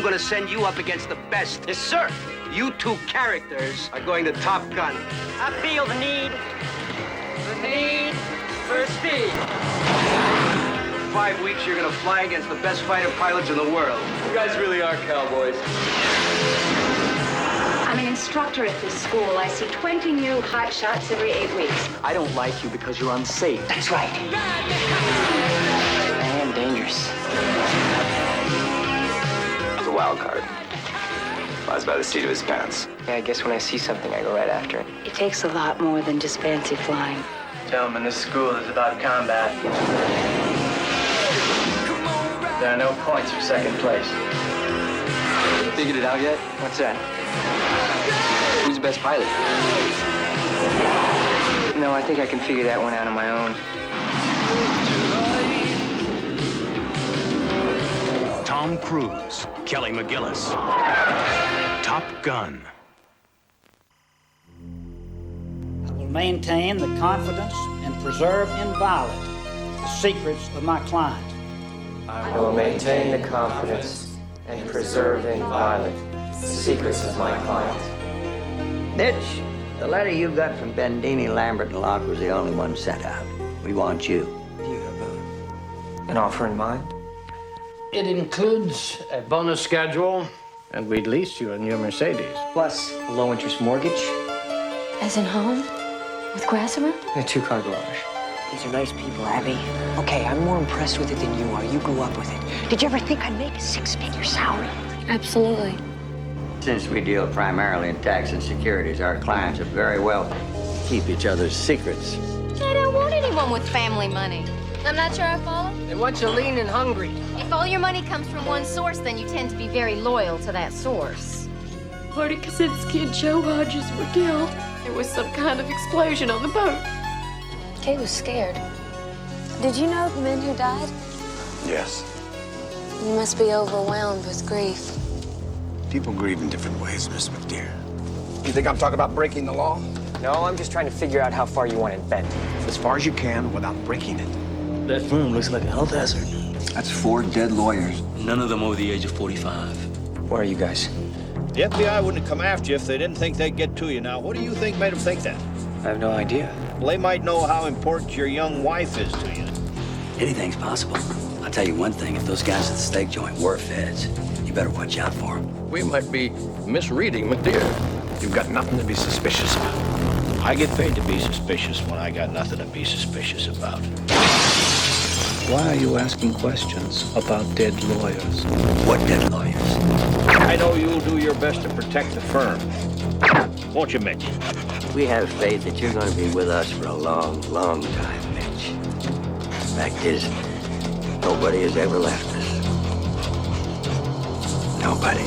going to send you up against the best. Yes, sir. You two characters are going to Top Gun. I feel the need for speed. For 5 weeks, you're going to fly against the best fighter pilots in the world. You guys really are cowboys. I'm an instructor at this school. I see 20 new hot shots every 8 weeks. I don't like you because you're unsafe. That's right. I am dangerous. He's a wild card. Flies by the seat of his pants. Yeah, I guess when I see something, I go right after it. It takes a lot more than just fancy flying. Gentlemen, this school is about combat. There are no points for second place. Figured it out yet? What's that? Who's the best pilot? No, I think I can figure that one out on my own. Tom Cruise, Kelly McGillis. Top Gun. I will maintain the confidence and preserve inviolate the secrets of my client. I will maintain the confidence and preserve inviolate the secrets of my client. Mitch, the letter you got from Bendini, Lambert, and Locke was the only one sent out. We want you. Do you have an offer in mind? It includes a bonus schedule, and we'd lease you a new Mercedes. Plus a low-interest mortgage As in home? With grass around? and a 2-car garage. These are nice people, Abby. Okay, I'm more impressed with it than you are. You grew up with it. Did you ever think I'd make a 6-figure salary? Absolutely. Since we deal primarily in tax and securities, our clients are very wealthy. Keep each other's secrets. I don't want anyone with family money. I'm not sure I follow. They want you lean and hungry. If all your money comes from one source, then you tend to be very loyal to that source. Marty Kaczynski and Joe Hodges were killed. There was some kind of explosion on the boat. Kay was scared. Did you know the men who died? Yes. You must be overwhelmed with grief. People grieve in different ways, Miss McDear. You think I'm talking about breaking the law? No, I'm just trying to figure out how far you want it bent. As far as you can without breaking it. That room looks like a health hazard. That's 4 dead lawyers. None of them over the age of 45. Where are you guys? The FBI wouldn't come after you if they didn't think they'd get to you. Now, what do you think made them think that? I have no idea. Well, they might know how important your young wife is to you. Anything's possible. I'll tell you one thing, if those guys at the steak joint were feds, you better watch out for them. We might be misreading McDear. You've got nothing to be suspicious about. I get paid to be suspicious when I got nothing to be suspicious about. Why are you asking questions about dead lawyers? What dead lawyers? I know you'll do your best to protect the firm. Won't you, Mitch? We have faith that you're going to be with us for a long, long time, Mitch. Fact is, nobody has ever left us. Nobody.